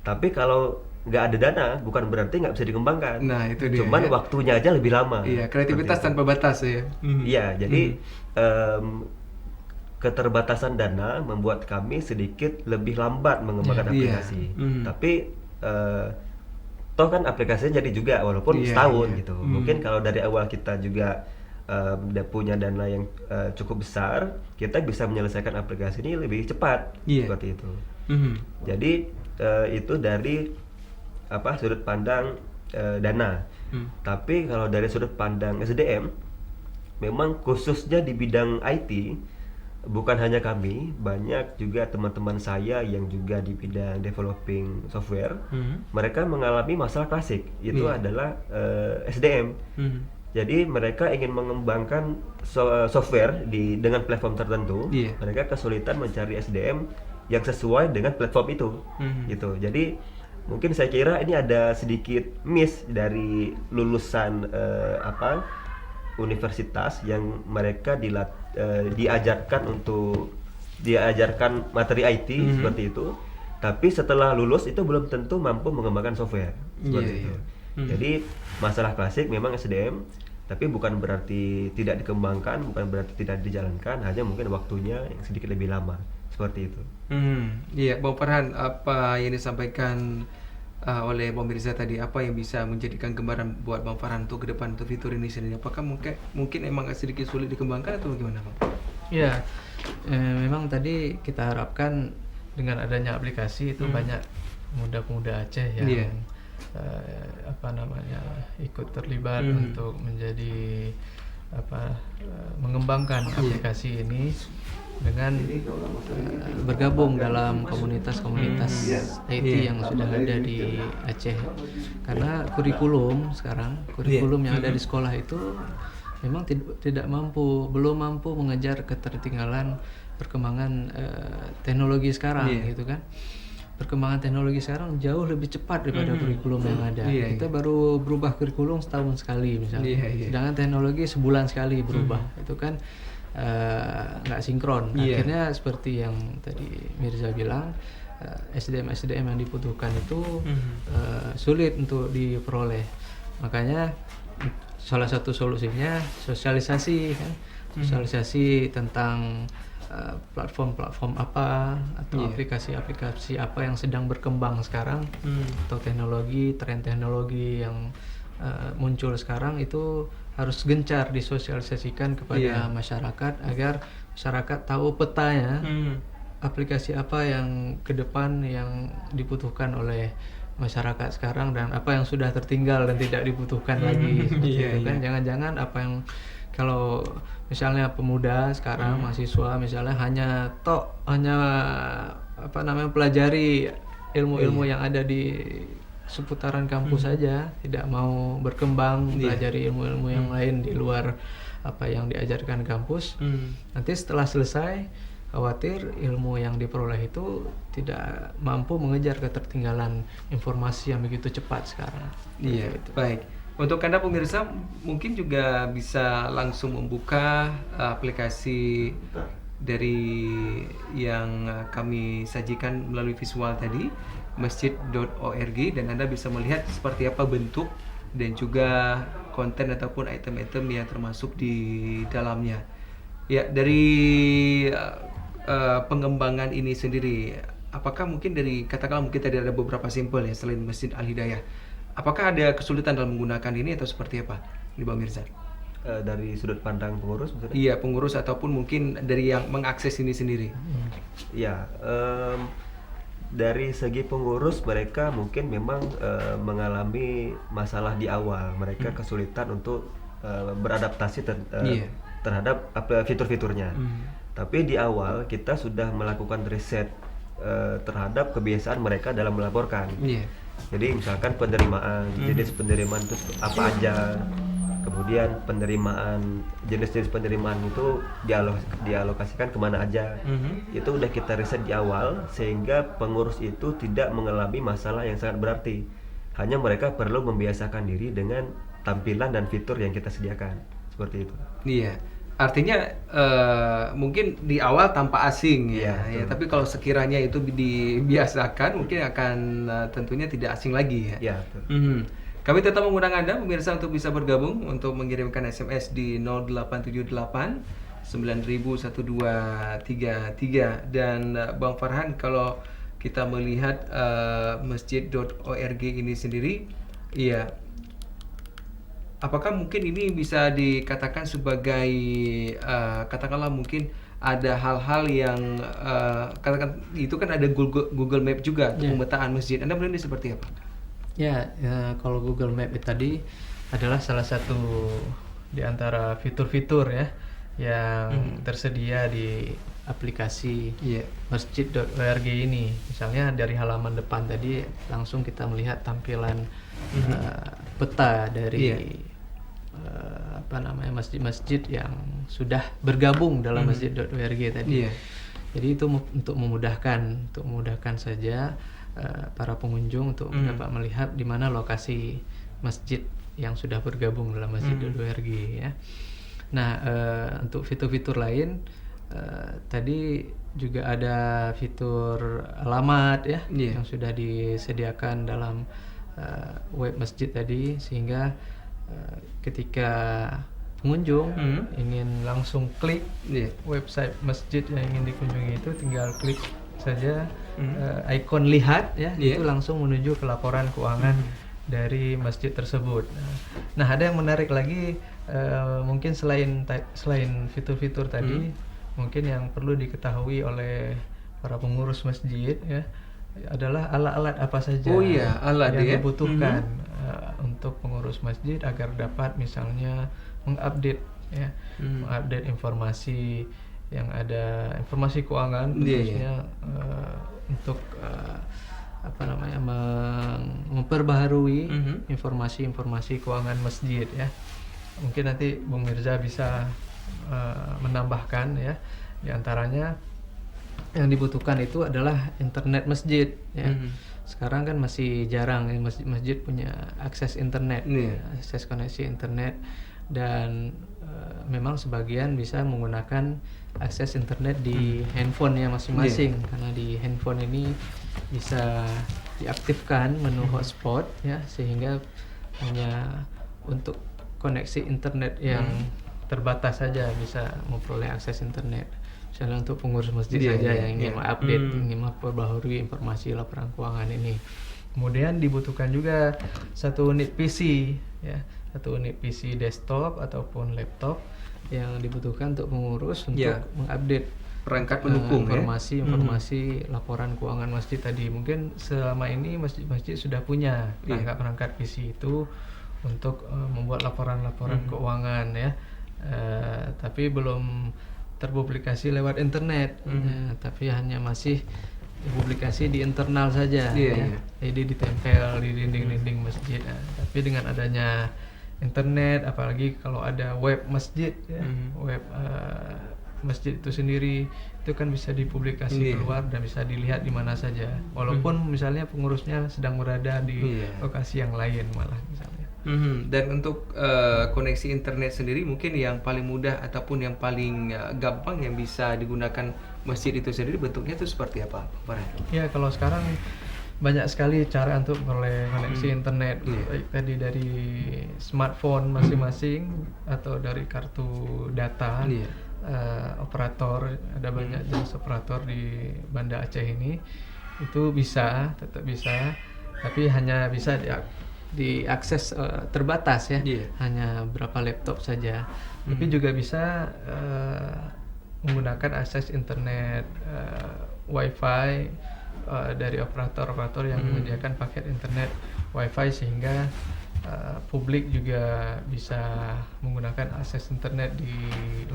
Tapi kalau nggak ada dana bukan berarti nggak bisa dikembangkan. Nah, itu dia. Cuman waktunya aja lebih lama. Kreativitas tanpa batas ya. Iya, jadi keterbatasan dana membuat kami sedikit lebih lambat mengembangkan aplikasi. Tapi toh kan aplikasinya jadi juga walaupun setahun gitu. Mungkin kalau dari awal kita juga punya dana yang cukup besar, kita bisa menyelesaikan aplikasi ini lebih cepat seperti itu. Jadi itu dari sudut pandang dana. Tapi kalau dari sudut pandang SDM, memang khususnya di bidang IT, bukan hanya kami, banyak juga teman-teman saya yang juga di bidang developing software. Mereka mengalami masalah klasik, itu adalah SDM. Jadi mereka ingin mengembangkan software dengan platform tertentu, mereka kesulitan mencari SDM yang sesuai dengan platform itu. Gitu. Jadi mungkin saya kira ini ada sedikit miss dari lulusan universitas yang mereka diajarkan materi IT seperti itu, tapi setelah lulus itu belum tentu mampu mengembangkan software seperti itu. Jadi masalah klasik memang SDM, tapi bukan berarti tidak dikembangkan, bukan berarti tidak dijalankan, hanya mungkin waktunya yang sedikit lebih lama seperti itu. Iya, Bang Farhan, apa yang disampaikan oleh pemirsa tadi, apa yang bisa menjadikan gambaran buat Bang Farhan untuk ke depan untuk fitur ini sendiri? Apakah mungkin emang sedikit sulit dikembangkan atau bagaimana, Bang? Ya, memang tadi kita harapkan dengan adanya aplikasi itu banyak pemuda-pemuda Aceh yang ikut terlibat untuk menjadi mengembangkan aplikasi ini dengan bergabung dalam komunitas-komunitas IT yang sudah ada di Aceh. Karena kurikulum yang ada di sekolah itu memang belum mampu mengejar ketertinggalan perkembangan teknologi sekarang gitu kan. Perkembangan teknologi sekarang jauh lebih cepat daripada kurikulum yang ada. Kita baru berubah kurikulum setahun sekali misalnya. Sedangkan teknologi sebulan sekali berubah. Itu kan nggak sinkron. Akhirnya seperti yang tadi Mirza bilang, SDM yang dibutuhkan itu sulit untuk diperoleh. Makanya salah satu solusinya sosialisasi kan. Sosialisasi tentang platform-platform apa atau aplikasi-aplikasi apa yang sedang berkembang sekarang, atau tren teknologi yang muncul sekarang itu harus gencar disosialisasikan kepada masyarakat agar masyarakat tahu petanya aplikasi apa yang ke depan yang dibutuhkan oleh masyarakat sekarang dan apa yang sudah tertinggal dan tidak dibutuhkan lagi seperti itu kan. Jangan-jangan apa yang kalau misalnya pemuda sekarang mahasiswa misalnya hanya pelajari ilmu-ilmu yang ada di seputaran kampus saja, tidak mau berkembang pelajari ilmu-ilmu yang lain di luar apa yang diajarkan kampus. Nanti setelah selesai khawatir ilmu yang diperoleh itu tidak mampu mengejar ketertinggalan informasi yang begitu cepat sekarang. Baik. Untuk Anda pemirsa mungkin juga bisa langsung membuka aplikasi dari yang kami sajikan melalui visual tadi, masjid.org, dan Anda bisa melihat seperti apa bentuk dan juga konten ataupun item-item yang termasuk di dalamnya. Ya, dari pengembangan ini sendiri, apakah mungkin katakanlah mungkin tadi ada beberapa sampel ya selain Masjid Al-Hidayah. Apakah ada kesulitan dalam menggunakan ini atau seperti apa, ini Bang Mirza? Dari sudut pandang pengurus maksudnya? Iya, pengurus ataupun mungkin dari yang mengakses ini sendiri. Ya, dari segi pengurus mereka mungkin memang mengalami masalah di awal. Mereka kesulitan untuk beradaptasi terhadap fitur-fiturnya. Tapi di awal kita sudah melakukan riset terhadap kebiasaan mereka dalam melaporkan. Jadi misalkan penerimaan, jenis penerimaan itu apa aja, kemudian jenis-jenis penerimaan itu dialokasikan kemana aja. Itu udah kita riset di awal sehingga pengurus itu tidak mengalami masalah yang sangat berarti. Hanya mereka perlu membiasakan diri dengan tampilan dan fitur yang kita sediakan, seperti itu. Iya. Artinya mungkin di awal tanpa asing ya, tapi kalau sekiranya itu dibiasakan mungkin akan tentunya tidak asing lagi ya. Kami tetap mengundang Anda pemirsa untuk bisa bergabung untuk mengirimkan SMS di 0878 90001233. Dan Bang Farhan, kalau kita melihat masjid.org ini sendiri, apakah mungkin ini bisa dikatakan sebagai katakanlah mungkin ada hal-hal yang katakan itu kan ada Google Map juga pemetaan masjid. Anda melihat ini seperti apa? Kalau Google Map tadi adalah salah satu di antara fitur-fitur ya yang tersedia di aplikasi masjid.org ini. Misalnya dari halaman depan tadi langsung kita melihat tampilan peta dari masjid-masjid yang sudah bergabung dalam masjid.org tadi. Jadi itu untuk memudahkan saja para pengunjung untuk dapat melihat di mana lokasi masjid yang sudah bergabung dalam Masjid DWRG ya. Nah, untuk fitur-fitur lain tadi juga ada fitur alamat ya yang sudah disediakan dalam web masjid tadi, sehingga ketika pengunjung ingin langsung klik website masjid yang ingin dikunjungi itu, tinggal klik saja ikon lihat ya, itu langsung menuju ke laporan keuangan dari masjid tersebut. Nah, ada yang menarik lagi, mungkin selain fitur-fitur tadi, mungkin yang perlu diketahui oleh para pengurus masjid ya adalah alat-alat apa saja alat yang dibutuhkan untuk pengurus masjid agar dapat misalnya mengupdate ya, mengupdate informasi yang ada, informasi keuangan khususnya untuk memperbaharui informasi-informasi keuangan masjid ya. Mungkin nanti Bung Mirza bisa menambahkan ya, diantaranya yang dibutuhkan itu adalah internet masjid ya. Sekarang kan masih jarang masjid punya akses internet, akses koneksi internet, dan memang sebagian bisa menggunakan akses internet di handphonenya masing-masing, karena di handphone ini bisa diaktifkan menu hotspot ya, sehingga hanya untuk koneksi internet yang terbatas saja bisa memperoleh akses internet. Misalnya untuk pengurus masjid saja yang ingin mengupdate, ingin memperbaharui informasi laporan keuangan ini. Kemudian dibutuhkan juga satu unit PC ya, satu unit PC desktop ataupun laptop yang dibutuhkan untuk pengurus untuk mengupdate perangkat pendukung informasi laporan keuangan masjid tadi. Mungkin selama ini masjid-masjid sudah punya perangkat PC itu untuk membuat laporan-laporan keuangan ya, tapi belum terpublikasi lewat internet, tapi hanya masih dipublikasi di internal saja jadi ditempel di dinding-dinding masjid. Tapi dengan adanya internet, apalagi kalau ada web masjid ya, web masjid itu sendiri, itu kan bisa dipublikasi keluar dan bisa dilihat di mana saja, walaupun misalnya pengurusnya sedang berada di lokasi yang lain malah misalnya. Dan untuk koneksi internet sendiri, mungkin yang paling mudah ataupun yang paling gampang yang bisa digunakan masjid itu sendiri, bentuknya itu seperti apa, Pak? Ya, kalau sekarang banyak sekali cara untuk memperoleh koneksi internet, baik tadi dari smartphone masing-masing atau dari kartu data operator. Ada banyak jenis operator di Banda Aceh ini, itu tetap bisa, tapi hanya bisa diakses terbatas ya, hanya berapa laptop saja. Tapi juga bisa menggunakan akses internet wifi dari operator-operator yang menyediakan paket internet wifi, sehingga publik juga bisa menggunakan akses internet di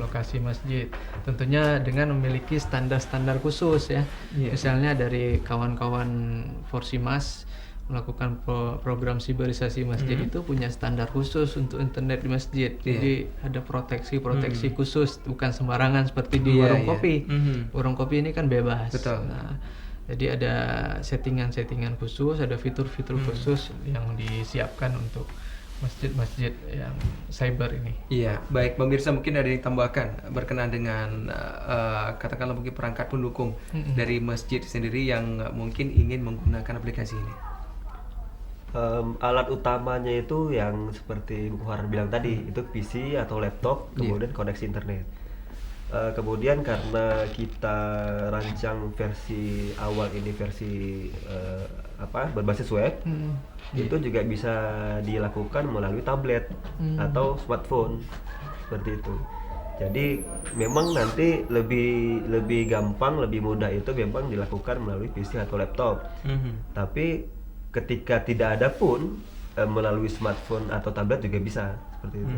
lokasi masjid, tentunya dengan memiliki standar-standar khusus ya. Misalnya dari kawan-kawan Forsimas melakukan program siberisasi masjid itu punya standar khusus untuk internet di masjid. Jadi ada proteksi khusus, bukan sembarangan seperti di warung kopi. Warung kopi ini kan bebas. Nah, jadi ada settingan khusus, ada fitur-fitur khusus yang disiapkan untuk masjid-masjid yang cyber ini. Iya, baik pemirsa, mungkin ada yang ditambahkan berkenaan dengan katakanlah mungkin perangkat pendukung dari masjid sendiri yang mungkin ingin menggunakan aplikasi ini. Alat utamanya itu yang seperti Bung Farhan bilang tadi, itu PC atau laptop, kemudian koneksi internet. Kemudian karena kita rancang versi awal ini versi berbasis web, itu juga bisa dilakukan melalui tablet atau smartphone seperti itu. Jadi memang nanti lebih gampang, lebih mudah itu memang dilakukan melalui PC atau laptop. Tapi ketika tidak ada pun melalui smartphone atau tablet juga bisa seperti itu.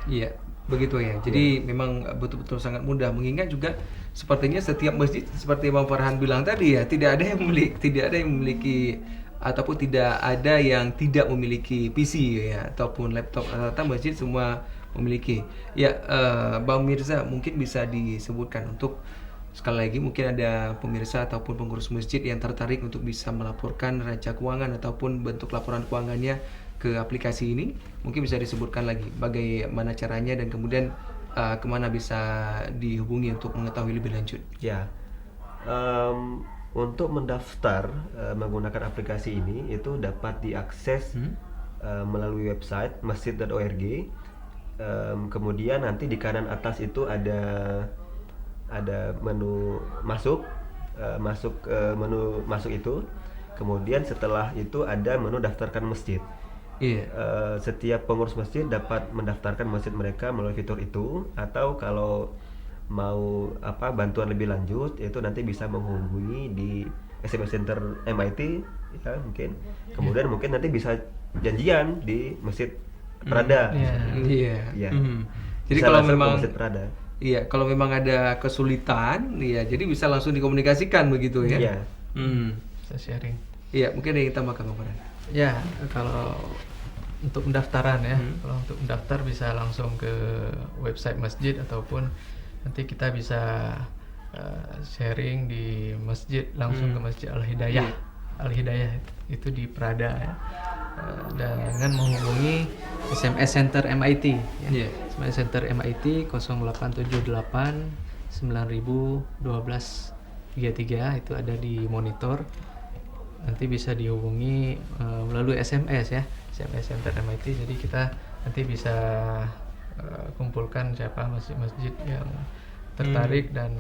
Iya, begitu ya. Jadi memang betul-betul sangat mudah. Mengingat juga sepertinya setiap masjid seperti Bang Farhan bilang tadi ya, tidak ada yang memiliki ataupun tidak ada yang tidak memiliki PC ya ataupun laptop. Rata-rata masjid semua memiliki. Ya, Bang Mirza mungkin bisa disebutkan untuk sekali lagi mungkin ada pemirsa ataupun pengurus masjid yang tertarik untuk bisa melaporkan neraca keuangan ataupun bentuk laporan keuangannya ke aplikasi ini, mungkin bisa disebutkan lagi bagaimana caranya dan kemudian kemana bisa dihubungi untuk mengetahui lebih lanjut. Ya, untuk mendaftar menggunakan aplikasi ini itu dapat diakses melalui website masjid.org. Kemudian nanti di kanan atas itu ada menu masuk, menu masuk itu. Kemudian setelah itu ada menu daftarkan masjid. Setiap pengurus masjid dapat mendaftarkan masjid mereka melalui fitur itu, atau kalau mau bantuan lebih lanjut itu nanti bisa menghubungi di SMS Center MIT ya mungkin. Kemudian mungkin nanti bisa janjian di Masjid Prada. Jadi kalau memang Masjid Prada. Iya, kalau memang ada kesulitan, ya jadi bisa langsung dikomunikasikan begitu ya. Iya. Bisa sharing. Iya, mungkin ada yang tambahkan Bang Farhan. Ya, kalau untuk pendaftaran ya, kalau untuk mendaftar bisa langsung ke website masjid ataupun nanti kita bisa sharing di masjid langsung ke Masjid Al-Hidayah. Al-Hidayah itu di Prada ya. Dan dengan menghubungi SMS Center MIT ya. SMS Center MIT 0878 9000 1233 itu ada di monitor. Nanti bisa dihubungi melalui SMS ya, SMS Center MIT. Jadi kita nanti bisa kumpulkan siapa masjid-masjid yang tertarik dan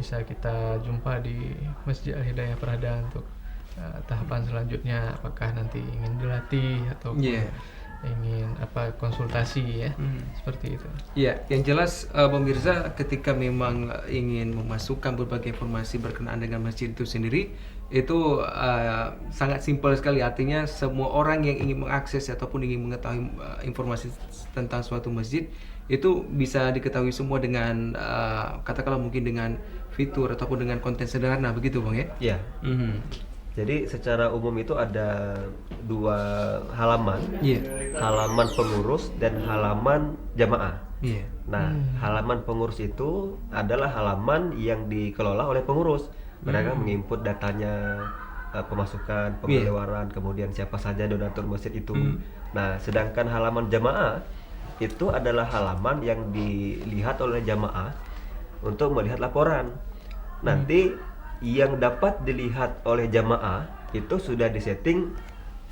bisa kita jumpa di Masjid Al-Hidayah Prada untuk tahapan selanjutnya, apakah nanti ingin dilatih atau ingin konsultasi ya, seperti itu. Ya, yang jelas pemirsa, ketika memang ingin memasukkan berbagai informasi berkenaan dengan masjid itu sendiri, itu sangat simpel sekali. Artinya semua orang yang ingin mengakses ataupun ingin mengetahui informasi tentang suatu masjid itu bisa diketahui semua dengan katakanlah mungkin dengan fitur ataupun dengan konten sederhana, begitu Bang ya? Iya. Jadi secara umum itu ada 2 halaman, halaman pengurus dan halaman jamaah. Nah, halaman pengurus itu adalah halaman yang dikelola oleh pengurus. Mereka menginput datanya, pemasukan, pengeluaran, kemudian siapa saja donatur masjid itu. Nah, sedangkan halaman jamaah itu adalah halaman yang dilihat oleh jamaah untuk melihat laporan. Nanti yang dapat dilihat oleh jamaah itu sudah disetting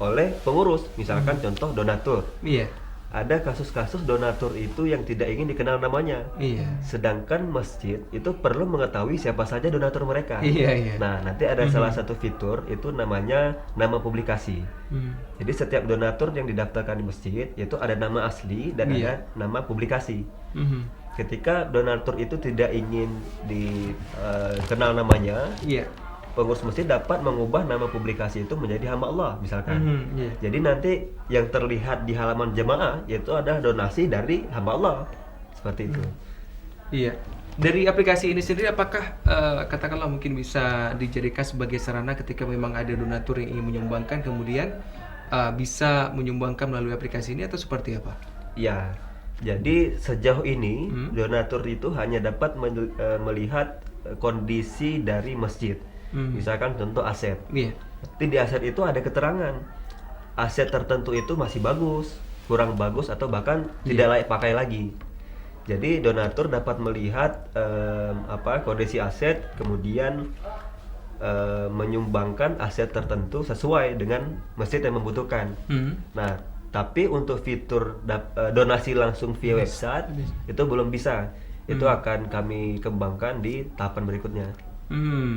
oleh pengurus. Misalkan contoh donatur. Ada kasus-kasus donatur itu yang tidak ingin dikenal namanya. Sedangkan masjid itu perlu mengetahui siapa saja donatur mereka. Nah, nanti ada salah satu fitur itu namanya nama publikasi. Jadi setiap donatur yang didaftarkan di masjid itu ada nama asli dan ada nama publikasi. Ketika donatur itu tidak ingin dikenal namanya, pengurus masjid dapat mengubah nama publikasi itu menjadi hamba Allah misalkan. Jadi nanti yang terlihat di halaman jemaah itu adalah donasi dari hamba Allah, seperti itu. Dari aplikasi ini sendiri, apakah katakanlah mungkin bisa dijadikan sebagai sarana ketika memang ada donatur yang ingin menyumbangkan, kemudian bisa menyumbangkan melalui aplikasi ini, atau seperti apa? Ya, jadi sejauh ini donatur itu hanya dapat melihat kondisi dari masjid. Misalkan contoh aset. Tapi di aset itu ada keterangan aset tertentu itu masih bagus, kurang bagus, atau bahkan tidak layak pakai lagi. Jadi donatur dapat melihat kondisi aset, kemudian menyumbangkan aset tertentu sesuai dengan masjid yang membutuhkan. Nah, tapi untuk fitur donasi langsung via website itu belum bisa. Itu akan kami kembangkan di tahapan berikutnya.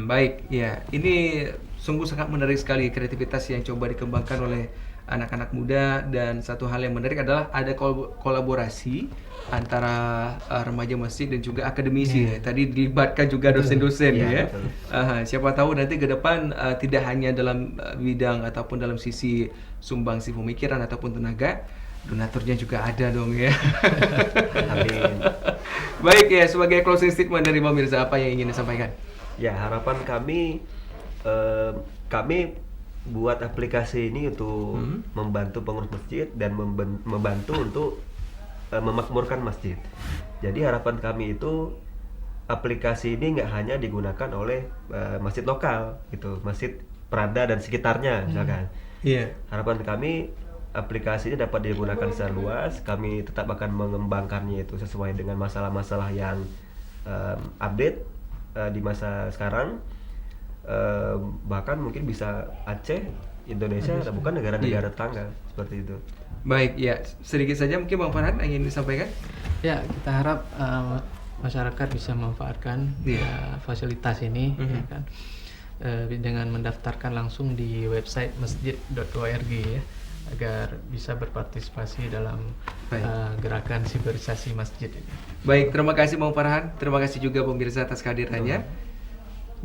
Baik, ya. Ini sungguh sangat menarik sekali kreativitas yang coba dikembangkan oleh anak-anak muda, dan satu hal yang menarik adalah ada kolaborasi antara remaja masjid dan juga akademisi. Tadi dilibatkan juga dosen-dosen ya. Siapa tahu nanti ke depan tidak hanya dalam bidang ataupun dalam sisi sumbangsi pemikiran ataupun tenaga, donaturnya juga ada dong ya. Amin. Baik ya, sebagai closing statement dari Bang Mirza, apa yang ingin disampaikan? Ya, harapan kami buat aplikasi ini untuk membantu pengurus masjid dan membantu untuk memakmurkan masjid. Jadi harapan kami itu aplikasi ini nggak hanya digunakan oleh masjid lokal gitu, masjid Prada dan sekitarnya misalkan. Harapan kami aplikasi ini dapat digunakan secara luas. Kami tetap akan mengembangkannya itu sesuai dengan masalah-masalah yang update di masa sekarang. Bahkan mungkin bisa Aceh, Indonesia, atau bukan negara-negara tetangga seperti itu. Baik, ya sedikit saja mungkin Bang Farhan ingin disampaikan. Ya, kita harap masyarakat bisa memanfaatkan fasilitas ini, ya kan, dengan mendaftarkan langsung di website masjid.org ya, agar bisa berpartisipasi dalam gerakan siberisasi masjid ini. Baik, terima kasih Bang Farhan, terima kasih juga pemirsa atas kehadirannya.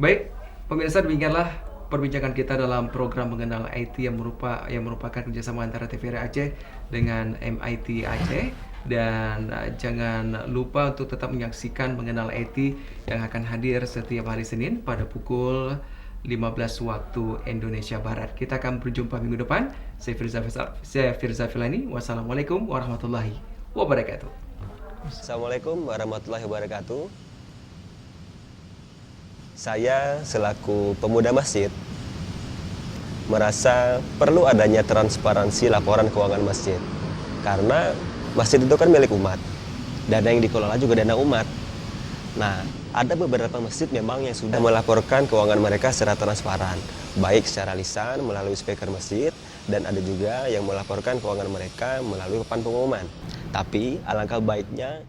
Baik, pemirsa, demikianlah perbincangan kita dalam program mengenal IT yang merupakan kerjasama antara TVRI Aceh dengan MIT Aceh. Dan jangan lupa untuk tetap menyaksikan mengenal IT yang akan hadir setiap hari Senin pada pukul 15 waktu Indonesia Barat. Kita akan berjumpa minggu depan. Saya Firza Filani. Wassalamualaikum warahmatullahi wabarakatuh. Assalamualaikum warahmatullahi wabarakatuh. Saya selaku pemuda masjid merasa perlu adanya transparansi laporan keuangan masjid, karena masjid itu kan milik umat. Dana yang dikelola juga dana umat. Nah, ada beberapa masjid memang yang sudah melaporkan keuangan mereka secara transparan, baik secara lisan melalui speaker masjid, dan ada juga yang melaporkan keuangan mereka melalui papan pengumuman. Tapi alangkah baiknya